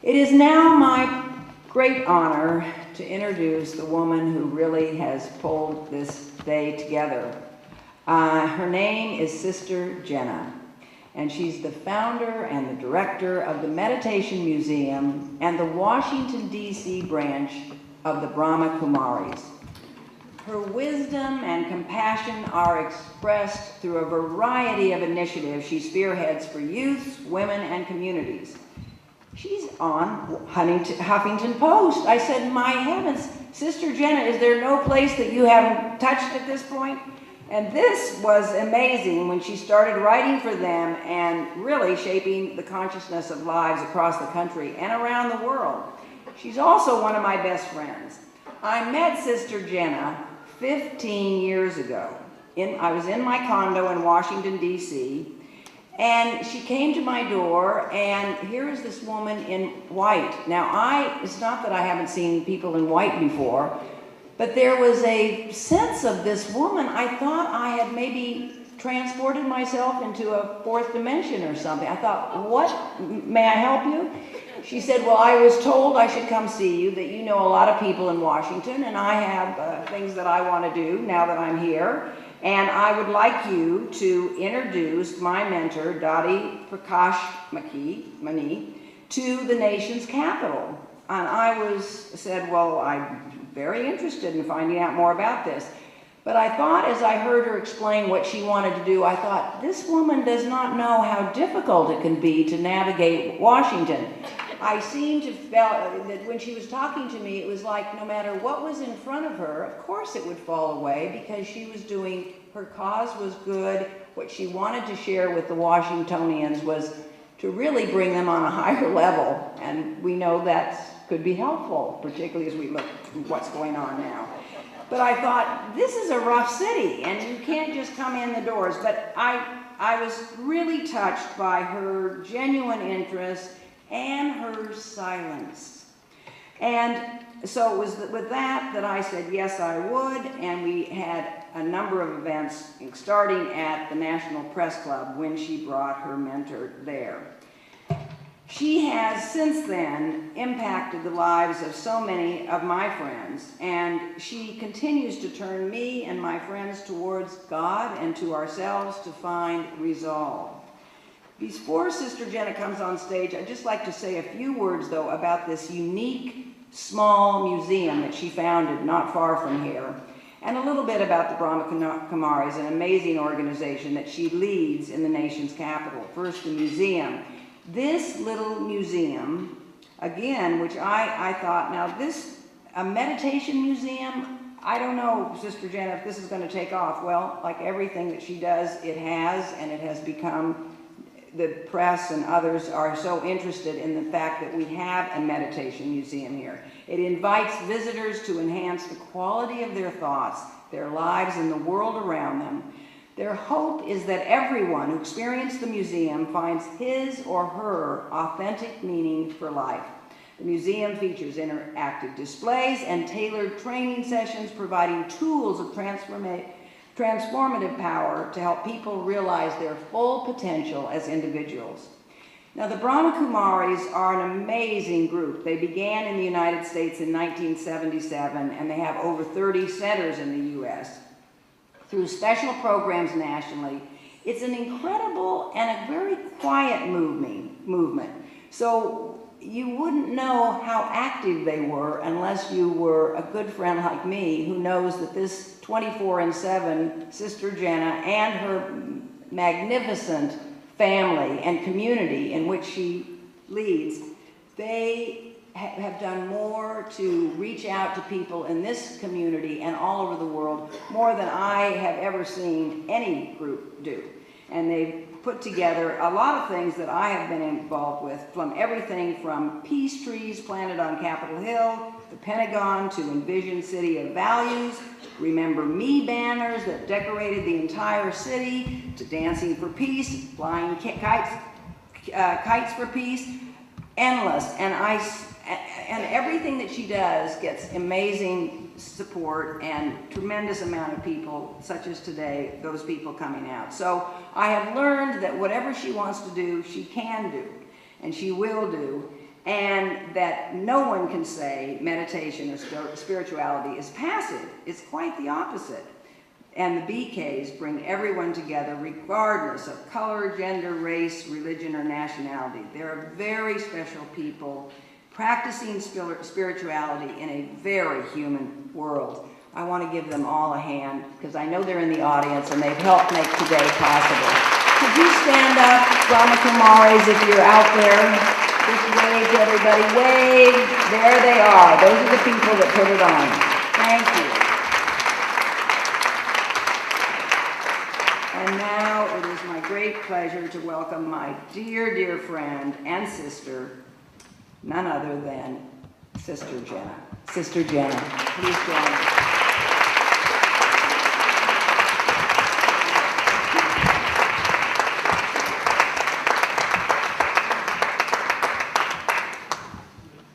It is now my great honor to introduce the woman who really has pulled this day together. Her name is Sister Jenna, and she's the founder and the director of the Meditation Museum and the Washington, D.C. branch of the Brahma Kumaris. Her wisdom and compassion are expressed through a variety of initiatives she spearheads for youth, women, and communities. She's on Huffington Post. I said, my heavens, Sister Jenna, is there no place that you haven't touched at this point? And this was amazing when she started writing for them and really shaping the consciousness of lives across the country and around the world. She's also one of my best friends. I met Sister Jenna 15 years ago. I was in my condo in Washington, D.C., and she came to my door, and here is this woman in white. Now, it's not that I haven't seen people in white before, but there was a sense of this woman. I thought I had maybe transported myself into a fourth dimension or something. I thought, what? May I help you? She said, well, I was told I should come see you, that you know a lot of people in Washington, and I have things that I want to do now that I'm here. And I would like you to introduce my mentor, Dadi Prakash Mani, to the nation's capital. And I said, well, I'm very interested in finding out more about this. But I thought, as I heard her explain what she wanted to do, I thought, this woman does not know how difficult it can be to navigate Washington. I seemed to feel that when she was talking to me, it was like no matter what was in front of her, of course it would fall away because she was doing, her cause was good. What she wanted to share with the Washingtonians was to really bring them on a higher level. And we know that could be helpful, particularly as we look at what's going on now. But I thought, this is a rough city, and you can't just come in the doors. But I was really touched by her genuine interest and her silence. And so it was with that I said, yes, I would, and we had a number of events, starting at the National Press Club when she brought her mentor there. She has since then impacted the lives of so many of my friends, and she continues to turn me and my friends towards God and to ourselves to find resolve. Before Sister Jenna comes on stage, I'd just like to say a few words, though, about this unique small museum that she founded not far from here, and a little bit about the Brahma Kumaris, an amazing organization that she leads in the nation's capital. First, the museum. This little museum, again, which I thought, now a meditation museum, I don't know, Sister Jenna, if this is going to take off. Well, like everything that she does, it has, and it has become, the press and others are so interested in the fact that we have a meditation museum here. It invites visitors to enhance the quality of their thoughts, their lives, and the world around them. Their hope is that everyone who experienced the museum finds his or her authentic meaning for life. The museum features interactive displays and tailored training sessions providing tools of transformative power to help people realize their full potential as individuals. Now, the Brahma Kumaris are an amazing group. They began in the United States in 1977, and they have over 30 centers in the U.S. through special programs nationally. It's an incredible and a very quiet movement. So you wouldn't know how active they were unless you were a good friend like me who knows that this 24/7 Sister Jenna and her magnificent family and community in which she leads, they have done more to reach out to people in this community and all over the world, more than I have ever seen any group do. And they've put together a lot of things that I have been involved with, from everything from peace trees planted on Capitol Hill, the Pentagon, to Envision City of Values, Remember Me banners that decorated the entire city, to Dancing for Peace, flying kites for peace, endless. And everything that she does gets amazing support and tremendous amount of people, such as today, those people coming out. So I have learned that whatever she wants to do, she can do, and she will do. and that no one can say meditation or spirituality is passive. It's quite the opposite. And the BKs bring everyone together regardless of color, gender, race, religion, or nationality. They're very special people practicing spirituality in a very human world. I want to give them all a hand because I know they're in the audience and they've helped make today possible. Could you stand up, Brahma Kumaris, if you're out there? Just wave to everybody. Wave. There they are. Those are the people that put it on. Thank you. And now it is my great pleasure to welcome my dear, dear friend and sister, none other than Sister Jenna. Sister Jenna, please join us.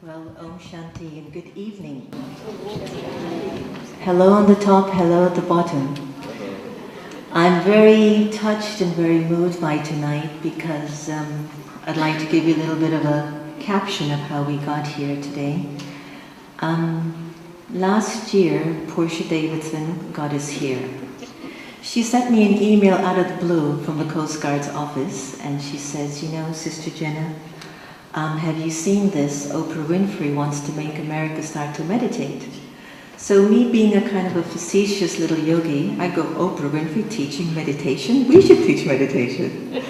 Well, Om Shanti and good evening. Hello on the top, hello at the bottom. I'm very touched and very moved by tonight because I'd like to give you a little bit of a caption of how we got here today. Last year, Portia Davidson got us here. She sent me an email out of the blue from the Coast Guard's office, and she says, you know, Sister Jenna, have you seen this? Oprah Winfrey wants to make America start to meditate. So me being a kind of a facetious little yogi, I go, Oprah Winfrey teaching meditation? We should teach meditation.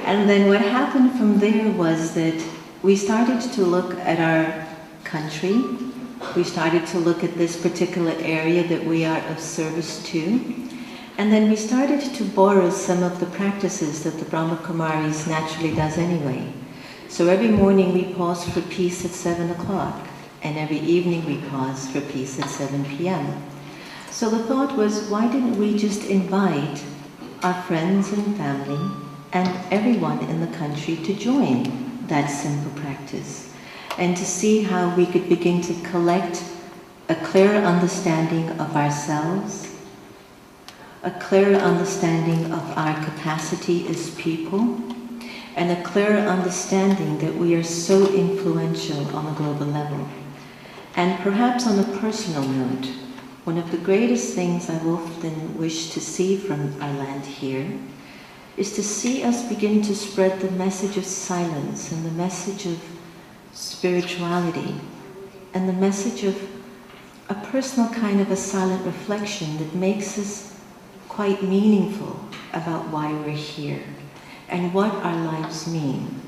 And then what happened from there was that we started to look at our country. We started to look at this particular area that we are of service to. And then we started to borrow some of the practices that the Brahma Kumaris naturally does anyway. So every morning we pause for peace at 7 o'clock. And every evening we pause for peace at 7 p.m. So the thought was, why didn't we just invite our friends and family and everyone in the country to join that simple practice and to see how we could begin to collect a clearer understanding of ourselves, a clearer understanding of our capacity as people, and a clearer understanding that we are so influential on a global level. And perhaps on a personal note, one of the greatest things I've often wished to see from our land here is to see us begin to spread the message of silence and the message of spirituality and the message of a personal kind of a silent reflection that makes us quite meaningful about why we're here and what our lives mean.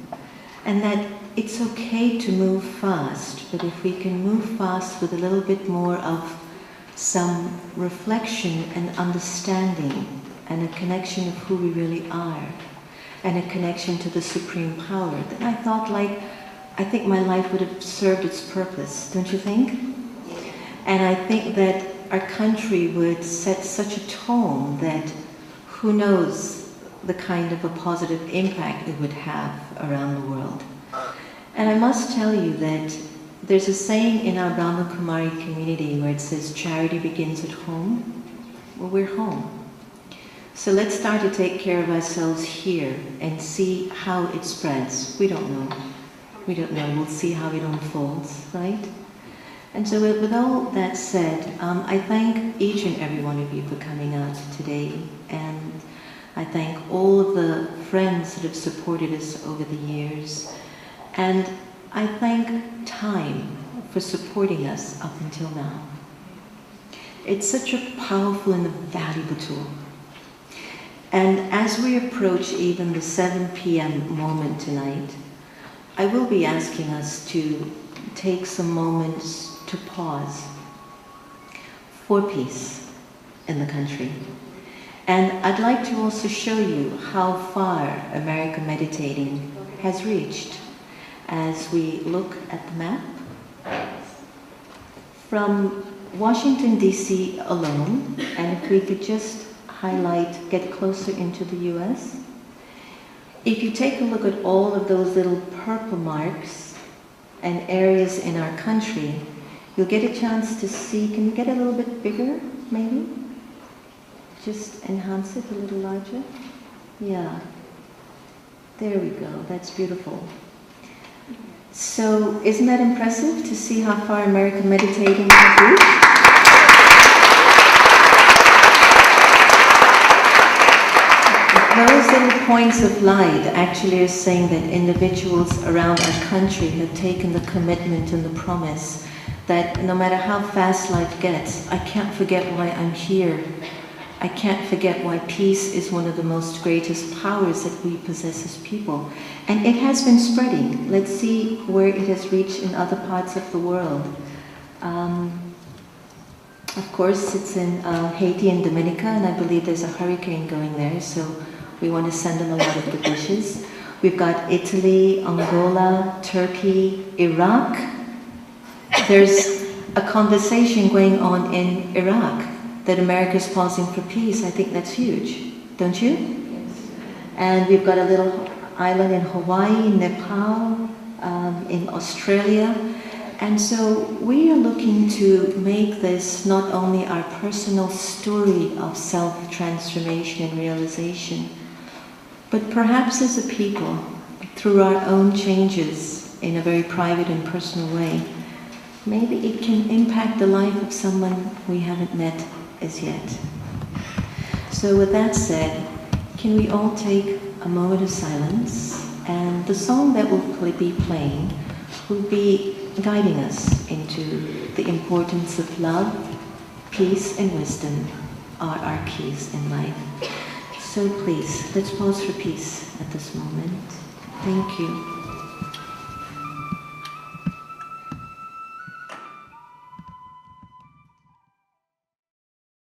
And that it's okay to move fast, but if we can move fast with a little bit more of some reflection and understanding and a connection of who we really are and a connection to the Supreme Power, then I thought, I think my life would have served its purpose, don't you think? And I think that our country would set such a tone that who knows the kind of a positive impact it would have around the world. And I must tell you that there's a saying in our Brahma Kumari community where it says charity begins at home. Well, we're home. So let's start to take care of ourselves here and see how it spreads. We don't know. We don't know. We'll see how it unfolds, right? And so with all that said, I thank each and every one of you for coming out today. And I thank all of the friends that have supported us over the years. And I thank time for supporting us up until now. It's such a powerful and valuable tool. And as we approach even the 7 p.m. moment tonight, I will be asking us to take some moments to pause for peace in the country. And I'd like to also show you how far America Meditating has reached as we look at the map. From Washington, D.C. alone, and if we could just highlight, get closer into the U.S. If you take a look at all of those little purple marks and areas in our country, you'll get a chance to see, can you get a little bit bigger, maybe? Just enhance it a little larger. Yeah. There we go, that's beautiful. So isn't that impressive to see how far American meditating has reached? Those little points of light actually are saying that individuals around our country have taken the commitment and the promise that no matter how fast life gets, I can't forget why I'm here. I can't forget why peace is one of the most greatest powers that we possess as people. And it has been spreading. Let's see where it has reached in other parts of the world. Of course, it's in Haiti and Dominica, and I believe there's a hurricane going there, so we want to send them a lot of good wishes. We've got Italy, Angola, Turkey, Iraq. There's a conversation going on in Iraq that America's pausing for peace. I think that's huge, don't you? Yes. And we've got a little island in Hawaii, Nepal, in Australia. And so we are looking to make this not only our personal story of self-transformation and realization, but perhaps as a people, through our own changes in a very private and personal way, maybe it can impact the life of someone we haven't met as yet. So with that said, can we all take a moment of silence, and the song that will be playing will be guiding us into the importance of love, peace and wisdom are our keys in life. So please, let's pause for peace at this moment. Thank you.